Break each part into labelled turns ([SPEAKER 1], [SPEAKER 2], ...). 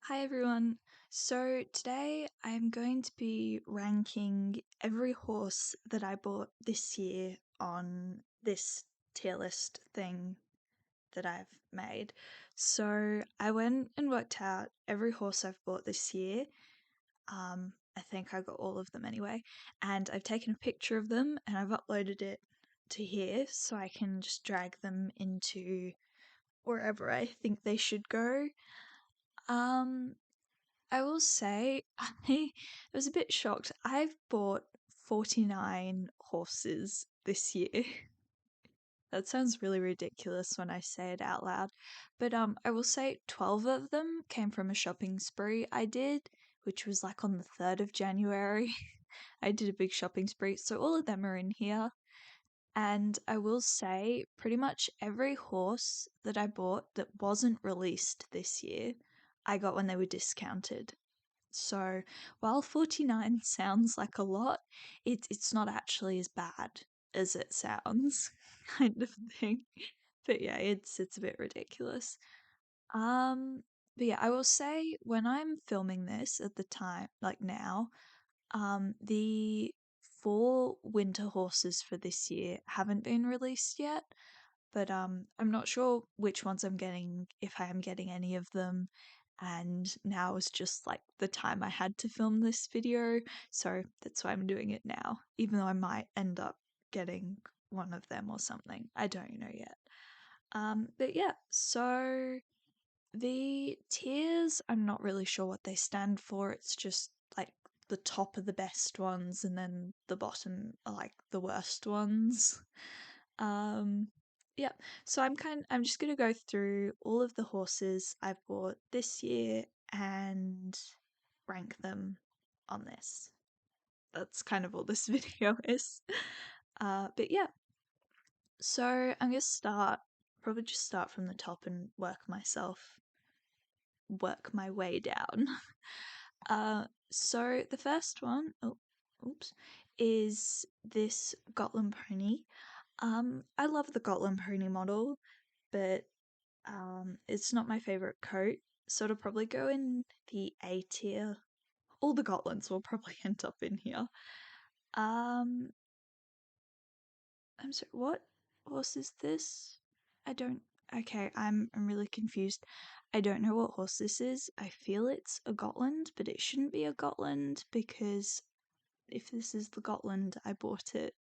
[SPEAKER 1] Hi everyone. So today I'm going to be ranking every horse that I bought this year on this tier list thing that I've made. So I went and worked out every horse I've bought this year. I think I got all of them anyway, and I've taken a picture of them and I've uploaded it to here so I can just drag them into wherever I think they should go. Um, I will say I was a bit shocked. I've bought 49 horses this year. That sounds really ridiculous when I say it out loud. But I will say 12 of them came from a shopping spree I did, which was like on the 3rd of January. I did a big shopping spree, so all of them are in here. And I will say pretty much every horse that I bought that wasn't released this year, I got when they were discounted. So while 49 sounds like a lot, it's not actually as bad as it sounds, kind of thing. But yeah, it's a bit ridiculous. Um, but yeah, I will say when I'm filming this at the time, like now, the 4 winter horses for this year haven't been released yet, but I'm not sure which ones I'm getting, if I am getting any of them. And now is just like the time I had to film this video, so that's why I'm doing it now, even though I might end up getting one of them or something. I don't know yet. But yeah, so the tiers, I'm not really sure what they stand for. It's just like the top are the best ones, and then the bottom are like the worst ones. Um, yeah. So I'm just gonna go through all of the horses I've bought this year and rank them on this. That's kind of all this video is. But yeah. So I'm gonna probably just start from the top and work my way down. So the first one, oops, is this Gotland pony. I love the Gotland pony model, but it's not my favorite coat, so it'll probably go in the A tier. All the Gotlands will probably end up in here. Um, I'm sorry, what horse is this? I don't. Okay, I'm really confused. I don't know what horse this is. I feel it's a Gotland, but it shouldn't be a Gotland because if this is the Gotland, I bought it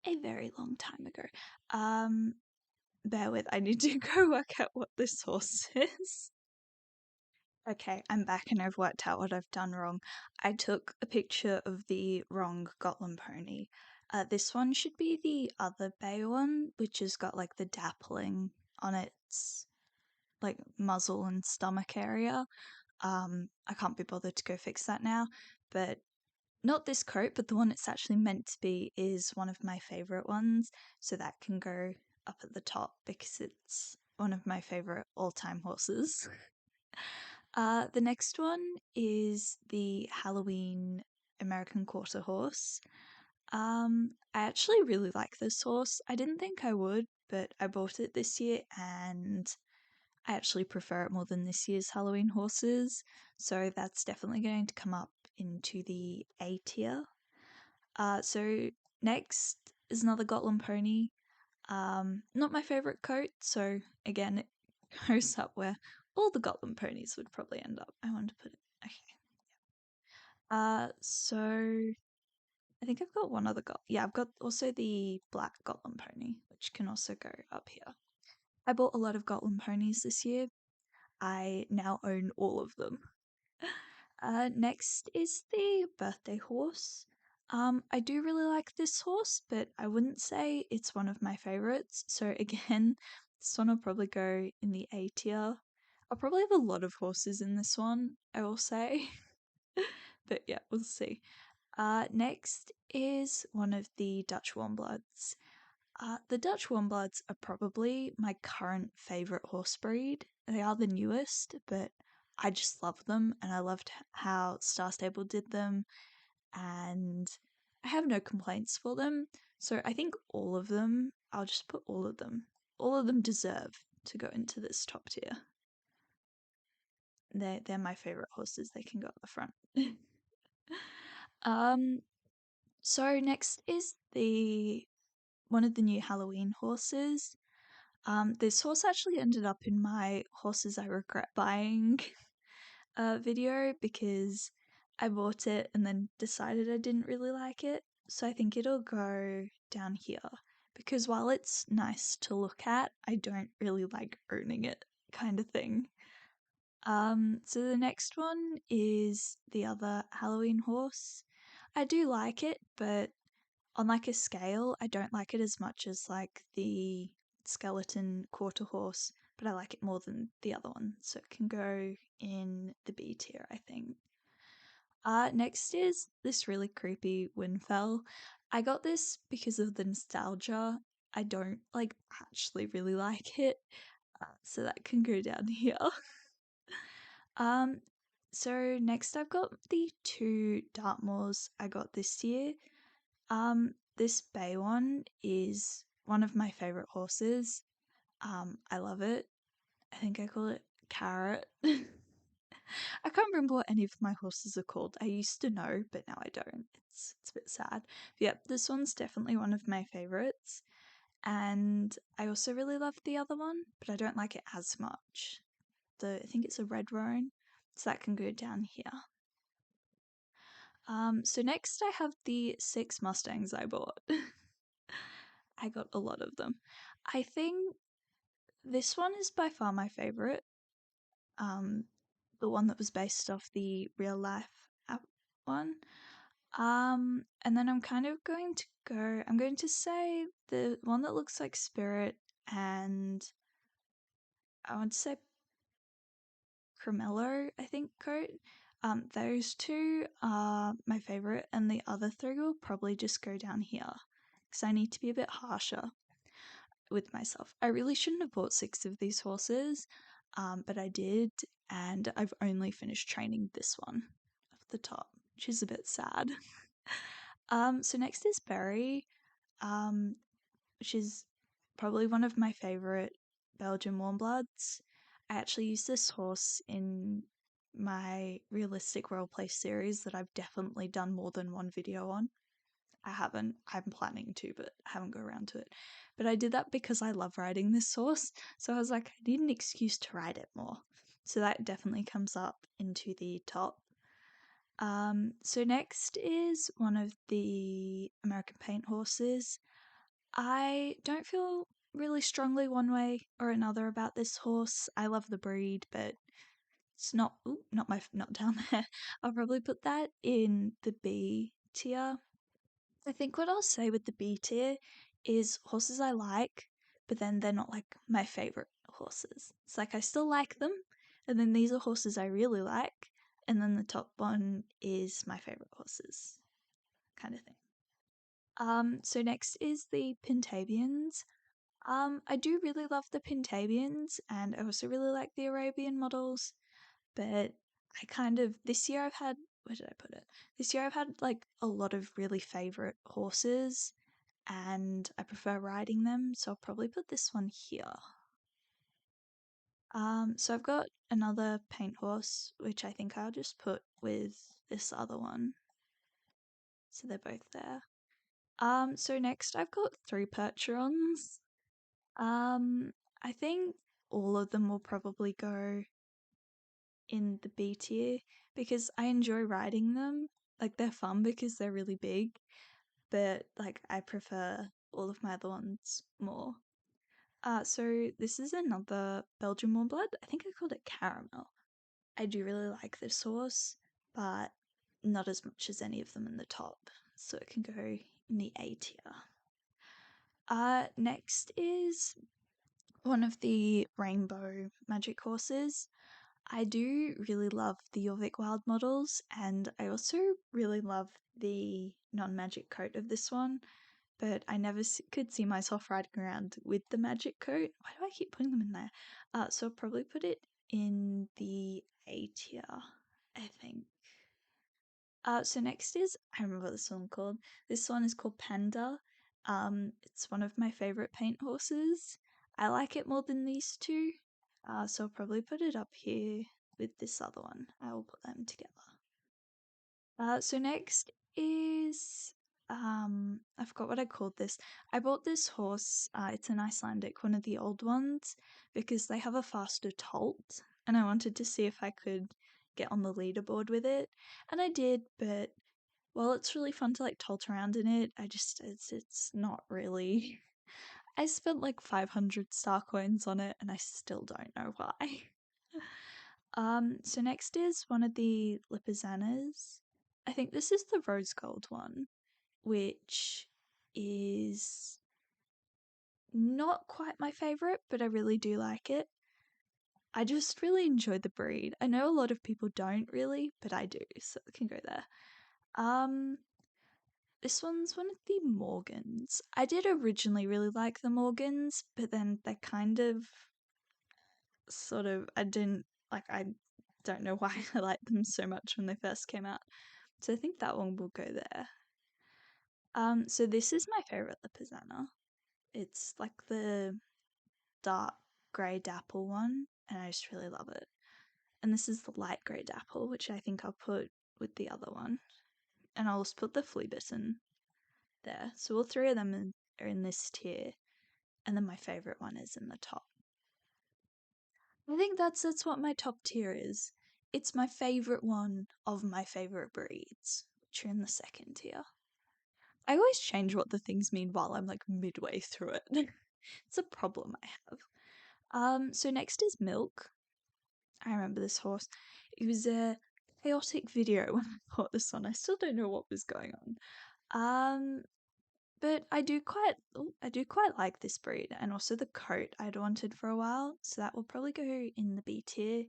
[SPEAKER 1] a very long time ago. Um, bear with, I need to go work out what this horse is. Okay, I'm back and I've worked out what I've done wrong. I took a picture of the wrong Gotland pony. This one should be the other bay one, which has got like the dappling on its like muzzle and stomach area. I can't be bothered to go fix that now, but not this coat, but the one it's actually meant to be is one of my favorite ones, so that can go up at the top because it's one of my favorite all-time horses. The next one is the Halloween American Quarter Horse. I actually really like this horse. I didn't think I would, but I bought it this year and I actually prefer it more than this year's Halloween horses. So that's definitely going to come up into the A tier. So next is another Gotland pony. Not my favorite coat, so again, it goes up where all the Gotland ponies would probably end up. I want to put it. Okay. So I think I've got one other Yeah, I've got also the black Gotland pony, which can also go up here. I bought a lot of Gotland ponies this year. I now own all of them. Next is the birthday horse. I do really like this horse, but I wouldn't say it's one of my favorites. So again, this one will probably go in the A tier. I'll probably have a lot of horses in this one, I will say. But yeah, we'll see. Next is one of the Dutch Warmbloods. The Dutch Warmbloods are probably my current favourite horse breed. They are the newest, but I just love them and I loved how Star Stable did them, and I have no complaints for them. So I think all of them, I'll just put all of them. All of them deserve to go into this top tier. they're my favorite horses. They can go at the front. um, so next is the one of the new Halloween horses. This horse actually ended up in my horses I regret buying video because I bought it and then decided I didn't really like it. So I think it'll go down here because while it's nice to look at, I don't really like owning it, kind of thing. So the next one is the other Halloween horse. I do like it, but on like a scale, I don't like it as much as like the skeleton quarter horse, but I like it more than the other one, so it can go in the B tier, I think. Next is this really creepy Winfell. I got this because of the nostalgia. I don't like actually really like it, so that can go down here. um, so next I've got the two Dartmoors I got this year. This bay one is one of my favorite horses. I love it. I think I call it Carrot. I can't remember what any of my horses are called. I used to know, but now I don't. It's a bit sad. But yep, this one's definitely one of my favorites. And I also really love the other one, but I don't like it as much. I think it's a red roan, so that can go down here. So next I have the 6 Mustangs I bought. I got a lot of them. I think this one is by far my favorite. Um, the one that was based off the real life app one. And then I'm kind of going to go. I'm going to say the one that looks like Spirit, and I would say Cremello, I think, coat. Those two are my favorite, and the other 3 will probably just go down here because I need to be a bit harsher with myself. I really shouldn't have bought 6 of these horses, but I did, and I've only finished training this one at the top, which is a bit sad. So next is Berry, which is probably one of my favorite Belgian Warmbloods. I actually use this horse in my realistic roleplay series that I've definitely done more than one video on. I haven't. I'm planning to, but I haven't got around to it. But I did that because I love riding this horse, so I was like, I need an excuse to ride it more. So that definitely comes up into the top. So next is one of the American Paint horses. I don't feel really strongly one way or another about this horse. I love the breed, but it's not not down there. I'll probably put that in the B tier. I think what I'll say with the B tier is horses I like, but then they're not like my favorite horses. It's like I still like them, and then these are horses I really like, and then the top one is my favorite horses, kind of thing. So next is the Pintavians. I do really love the Pintavians, and I also really like the Arabian models, but I kind of this year I've had where did I put it? This year I've had like a lot of really favorite horses, and I prefer riding them, so I'll probably put this one here. So I've got another paint horse, which I think I'll just put with this other one. So they're both there. So next I've got 3 Percherons. I think all of them will probably go in the B tier because I enjoy riding them. Like they're fun because they're really big, but like I prefer all of my other ones more. So this is another Belgian Warmblood. I think I called it Caramel. I do really like this horse, but not as much as any of them in the top, so it can go in the A tier. Next is one of the rainbow magic horses. I do really love the Jorvik Wild models, and I also really love the non-magic coat of this one, but I never could see myself riding around with the magic coat. Why do I keep putting them in there? So I'll probably put it in the A tier, I think. So next is, I remember what this one called. This one is called Panda. It's one of my favorite paint horses. I like it more than these two, so I'll probably put it up here. with this other one. I will put them together. So next is I forgot what I called this. I bought this horse. It's an Icelandic, one of the old ones, because they have a faster tolt, and I wanted to see if I could get on the leaderboard with it, and I did. But while it's really fun to like tolt around in it, it's not really. I spent like 500 star coins on it, and I still don't know why. So next is one of the Lipizzaners. I think this is the rose gold one, which is not quite my favorite, but I really do like it. I just really enjoy the breed. I know a lot of people don't really, but I do, so it can go there. This one's one of the Morgans. I did originally really like the Morgans, but then they kind of I don't know why I liked them so much when they first came out. So I think that one will go there. So this is my favorite Lipizzana. It's like the dark grey dapple one, and I just really love it. And this is the light grey dapple, which I think I'll put with the other one. And I'll just put the flea bitten there. So all three of them are in this tier, and then my favorite one is in the top. I think that's what my top tier is. It's my favorite one of my favorite breeds, which are in the second tier. I always change what the things mean while I'm like midway through it. It's a problem I have. So next is Milk. I remember this horse. It was a chaotic video when I bought this one. I still don't know what was going on. But I do quite like this breed, and also the coat I'd wanted for a while, so that will probably go in the B tier,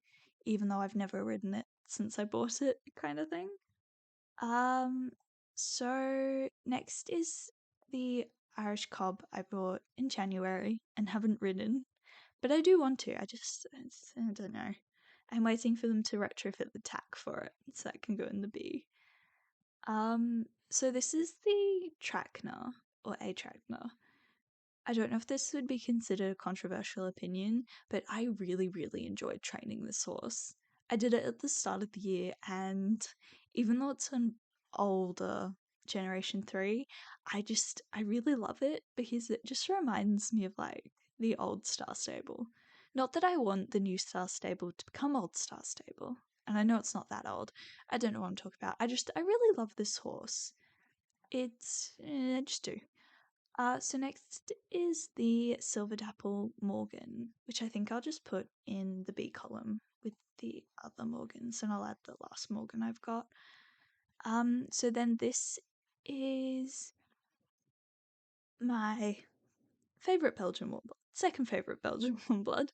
[SPEAKER 1] even though I've never ridden it since I bought it, kind of thing. So next is the Irish Cob I bought in January and haven't ridden, but I do want to. I don't know. I'm waiting for them to retrofit the tack for it so that can go in the B. So this is the Trackner or a Trackner. I don't know if this would be considered a controversial opinion, but I really, really enjoyed training this horse. I did it at the start of the year, and even though it's an older Generation 3, I really love it because it just reminds me of like the old Star Stable. Not that I want the new Star Stable to become old Star Stable, and I know it's not that old. I don't know what I'm talking about. I really love this horse. I just do. So next is the Silver Dapple Morgan, which I think I'll just put in the B column with the other Morgans, and I'll add the last Morgan I've got. So then this is my favourite Belgian Warmblood, second favourite Belgian Warmblood,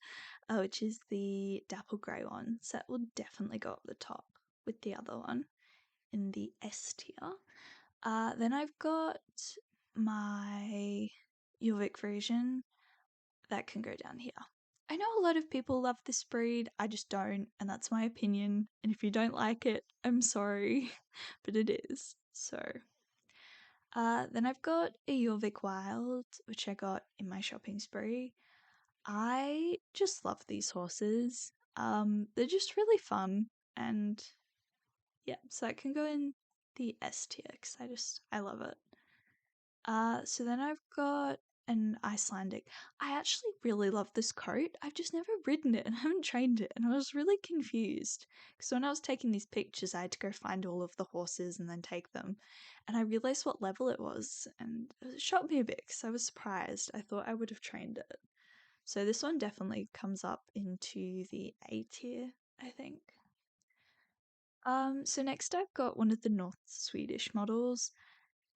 [SPEAKER 1] which is the Dapple Grey one. So that will definitely go up the top with the other one in the S tier. Then I've got my Jorvik version that can go down here. I know a lot of people love this breed, I just don't, and that's my opinion. And if you don't like it, I'm sorry, but it is. So, then I've got a Jorvik Wild, which I got in my shopping spree. I just love these horses. They're just really fun, and yeah, so that can go in the S tier because I love it. So then I've got an Icelandic. I actually really love this coat. I've just never ridden it and haven't trained it, and I was really confused because when I was taking these pictures, I had to go find all of the horses and then take them, and I realized what level it was, and it shocked me a bit because I was surprised. I thought I would have trained it. So this one definitely comes up into the A tier, I think. So next I've got one of the North Swedish models,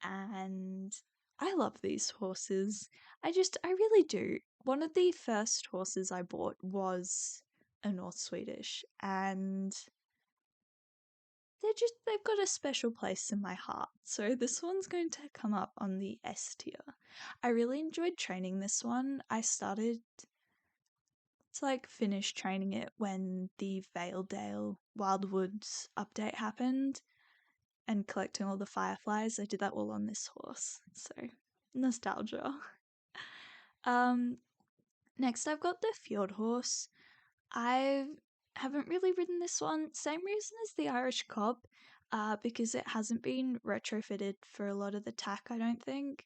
[SPEAKER 1] and I love these horses. I really do. One of the first horses I bought was a North Swedish, and they've got a special place in my heart. So this one's going to come up on the S tier. I really enjoyed training this one. I started to like finish training it when the Valedale Wildwoods update happened, and collecting all the fireflies. I did that all on this horse, so nostalgia. Next I've got the Fjord horse. I've haven't really ridden this one. Same reason as the Irish Cob, because it hasn't been retrofitted for a lot of the tack, I don't think.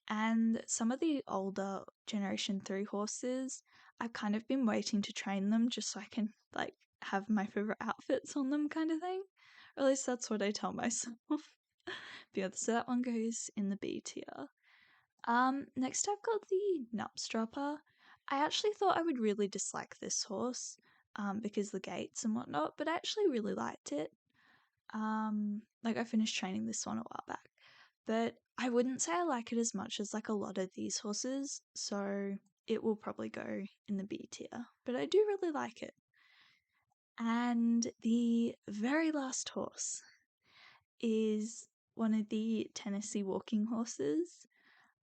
[SPEAKER 1] And some of the older Generation 3 horses, I've kind of been waiting to train them just so I can, like, have my favorite outfits on them, kind of thing. Or at least that's what I tell myself. But yeah, so that one goes in the B tier. Next I've got the Nupstropper. I actually thought I would really dislike this horse, because the gaits and whatnot, but I actually really liked it. Like I finished training this one a while back, but I wouldn't say I like it as much as like a lot of these horses, so it will probably go in the B tier, but I do really like it. And the very last horse is one of the Tennessee walking horses.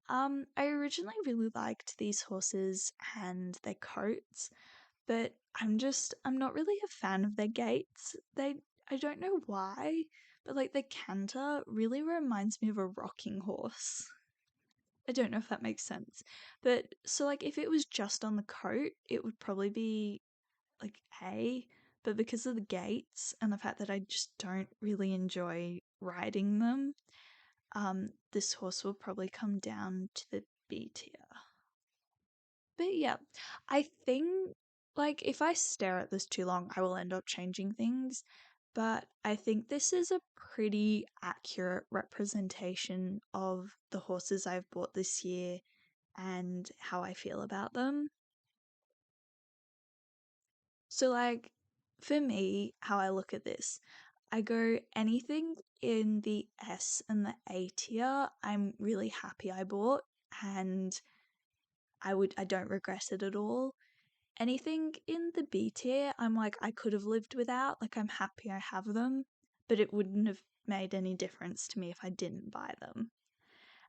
[SPEAKER 1] I originally really liked these horses and their coats, but I'm not really a fan of their gaits. I don't know why, but like the canter really reminds me of a rocking horse. I don't know if that makes sense. But so like if it was just on the coat, it would probably be like A, but because of the gaits and the fact that I just don't really enjoy riding them, this horse will probably come down to the B tier. But yeah, I think like if I stare at this too long, I will end up changing things. But I think this is a pretty accurate representation of the horses I've bought this year and how I feel about them. So, like, for me, how I look at this, I go anything in the S and the A tier, I'm really happy I bought, and I don't regret it at all. Anything in the B tier, I'm like, I could have lived without. Like, I'm happy I have them, but it wouldn't have made any difference to me if I didn't buy them.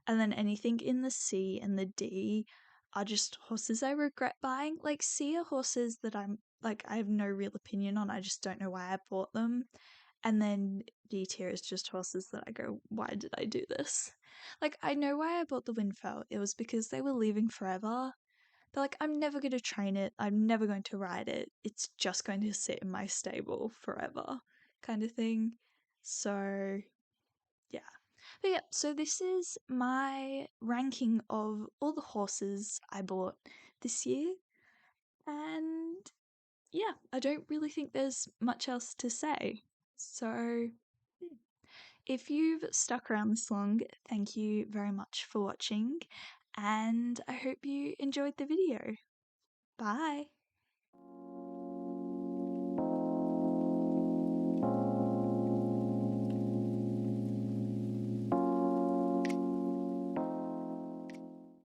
[SPEAKER 1] And then anything in the C and the D are just horses I regret buying. Like, C are horses that I'm like, I have no real opinion on. I just don't know why I bought them. And then D tier is just horses that I go, why did I do this? Like, I know why I bought the Winfell. It was because they were leaving forever. But like, I'm never going to train it. I'm never going to ride it. It's just going to sit in my stable forever, kind of thing. So, yeah. But yeah, so this is my ranking of all the horses I bought this year. And yeah, I don't really think there's much else to say. So, if you've stuck around this long, thank you very much for watching. And I hope you enjoyed the video. Bye.